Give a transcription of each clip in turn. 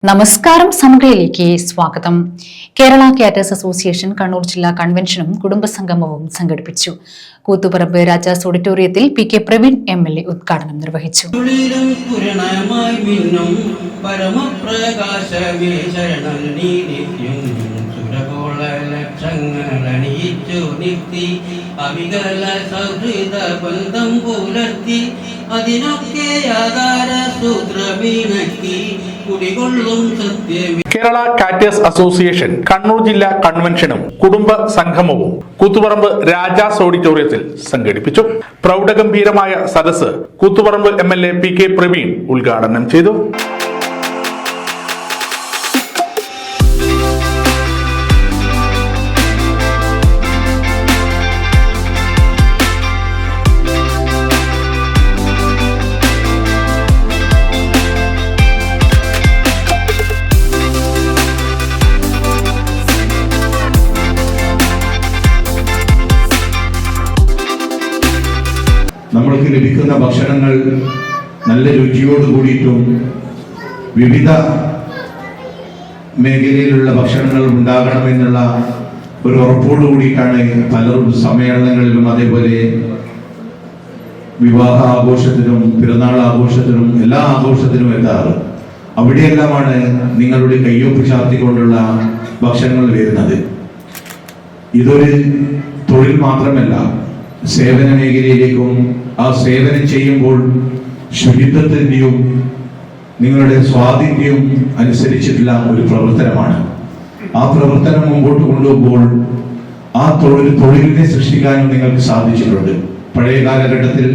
നമസ്കാരം സമഗ്രയിലേക്ക് സ്വാഗതം. Kerala caters association Kannur ജില്ലാ കൺവെൻഷനും കുടുംബസംഗമവും സംഘടിപ്പിച്ചു. കൂത്തുപറമ്പ് രാജാസ് ഓഡിറ്റോറിയത്തിൽ PK പ്രവീൺ MLA ഉദ്ഘാടനം നിർവഹിച്ചു. കേരള കാറ്റേഴ്സ് അസോസിയേഷൻ കണ്ണൂർ ജില്ലാ കൺവെൻഷനും കുടുംബ സംഗമവും കൂത്തുപറമ്പ് രാജാസ് ഓഡിറ്റോറിയത്തിൽ സംഘടിപ്പിച്ചു. പ്രൗഢഗംഭീരമായ സദസ്സ് കൂത്തുപറമ്പ് MLA PK പ്രവീൺ ഉദ്ഘാടനം ചെയ്തു. നമ്മൾക്ക് ലഭിക്കുന്ന ഭക്ഷണങ്ങൾ നല്ല രുചിയോട് കൂടിയിട്ടും വിവിധ മേഖലയിലുള്ള ഭക്ഷണങ്ങൾ ഉണ്ടാകണമെന്നുള്ള ഒരു ഉറപ്പോട് കൂടിയിട്ടാണ് പലരും സമ്മേളനങ്ങളിലും അതേപോലെ വിവാഹ ആഘോഷത്തിനും പിറന്നാൾ ആഘോഷത്തിനും എല്ലാ ആഘോഷത്തിനും എത്താറ്. അവിടെയെല്ലാമാണ് നിങ്ങളുടെ കയ്യൊപ്പ് ചാർത്തിക്കൊണ്ടുള്ള ഭക്ഷണങ്ങൾ വരുന്നത്. ഇതൊരു തൊഴിൽ മാത്രമല്ല, സേവന മേഖലയിലേക്കും ആ സേവനം ചെയ്യുമ്പോൾ ശുചിത്വത്തിന്റെയും നിങ്ങളുടെ സ്വാധീനവും അനുസരിച്ചിട്ടുള്ള ഒരു പ്രവർത്തനമാണ്. ആ പ്രവർത്തനം മുമ്പോട്ട് കൊണ്ടുപോകുമ്പോൾ ആ തൊഴിലിനെ സൃഷ്ടിക്കാനും നിങ്ങൾക്ക് സാധിച്ചിട്ടുണ്ട്. പഴയ കാലഘട്ടത്തിൽ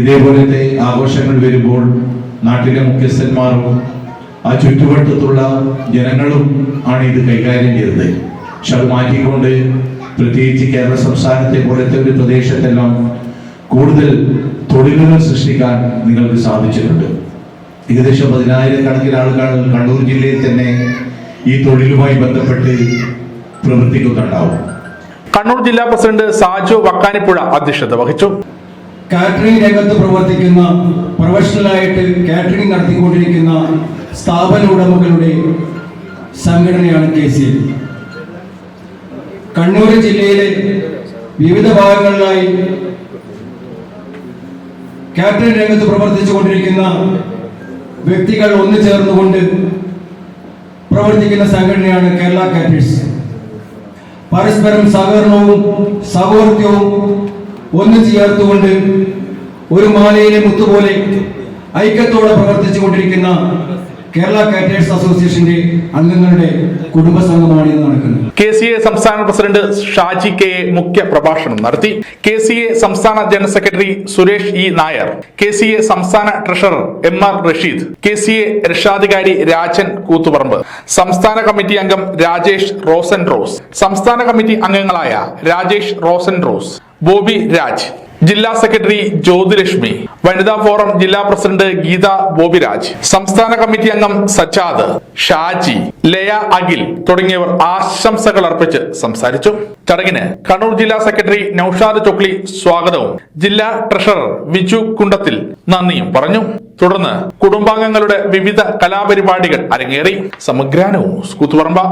ഇതേപോലത്തെ ആഘോഷങ്ങൾ വരുമ്പോൾ നാട്ടിലെ മുഖ്യസ്ഥന്മാരും ആ ചുറ്റുവട്ടത്തുള്ള ജനങ്ങളും ആണ് ഇത് കൈകാര്യം ചെയ്തത്. പക്ഷെ അത് മാറ്റിക്കൊണ്ട് പ്രത്യേകിച്ച് കേരള സംസ്ഥാനത്തെ പോലത്തെ ഒരു പ്രദേശത്തെല്ലാം കൂടുതൽ തൊഴിലുകൾ സൃഷ്ടിക്കാൻ നിങ്ങൾക്ക് സാധിച്ചിട്ടുണ്ട്. ഏകദേശം 10,000 കണക്കിന് ആളുകൾ കണ്ണൂർ ജില്ലയിൽ തന്നെ ഈ തൊഴിലുമായി ബന്ധപ്പെട്ട് പ്രവർത്തിക്കുന്നുണ്ടാവും. കണ്ണൂർ ജില്ലാ പ്രസിഡന്റ് സാജു വക്കാനിപ്പുഴ അധ്യക്ഷത വഹിച്ചു. കാറ്ററിംഗ് രംഗത്ത് പ്രവർത്തിക്കുന്ന പ്രൊഫഷണലായിട്ട് കാറ്ററിംഗ് നടത്തിക്കൊണ്ടിരിക്കുന്ന സ്ഥാപന ഉടമകളുടെ സംഘടനയാണ് KCL. കണ്ണൂർ ജില്ലയിലെ വിവിധ ഭാഗങ്ങളിലായി കാറ്ററിംഗ് രംഗത്ത് പ്രവർത്തിച്ചു കൊണ്ടിരിക്കുന്ന വ്യക്തികൾ ഒന്നു ചേർന്നുകൊണ്ട് പ്രവർത്തിക്കുന്ന സംഘടനയാണ് കേരള കാറ്റേഴ്സ്. പരസ്പരം സഹകരണവും സഹോദര്യവും ഒന്നു ചേർത്തുകൊണ്ട് ഒരു മാലയിലെ മുത്തുപോലെ ഐക്യത്തോടെ പ്രവർത്തിച്ചു കൊണ്ടിരിക്കുന്ന കേരള കാറ്റേഴ്സ് അസോസിയേഷന്റെ അംഗങ്ങളുടെ കുടുംബസംഘമാണ് ഇന്ന് നടക്കുന്നത്. KCA സംസ്ഥാന പ്രസിഡന്റ് ഷാജി KA മുഖ്യ പ്രഭാഷണം നടത്തി. KCA സംസ്ഥാന general secretary Suresh E Nair, KCA സംസ്ഥാന ട്രഷറർ MR റഷീദ്, KCA രക്ഷാധികാരി രാജൻ കൂത്തുപറമ്പ്, സംസ്ഥാന കമ്മിറ്റി അംഗം രാജേഷ് റോസൻ റോസ്, സംസ്ഥാന കമ്മിറ്റി അംഗങ്ങളായ രാജേഷ് റോസൻ റോസ്, ബോബി രാജ്, ജില്ലാ സെക്രട്ടറി ജ്യോതിലക്ഷ്മി, വനിതാ ഫോറം ജില്ലാ പ്രസിഡന്റ് ഗീത ബോബിരാജ്, സംസ്ഥാന കമ്മിറ്റി അംഗം സച്ചാദ്, ഷാജി, ലയ അഖിൽ തുടങ്ങിയവർ ആശംസകൾ അർപ്പിച്ച് സംസാരിച്ചു. ചടങ്ങിന് കണ്ണൂർ ജില്ലാ സെക്രട്ടറി നൌഷാദ് ചൊക്ലി സ്വാഗതവും ജില്ലാ ട്രഷറർ വിജു കുണ്ടത്തിൽ നന്ദിയും പറഞ്ഞു. തുടർന്ന് കുടുംബാംഗങ്ങളുടെ വിവിധ കലാപരിപാടികൾ അരങ്ങേറി. സമഗ്ര ന്യൂസ് കൂത്തുപറമ്പ്.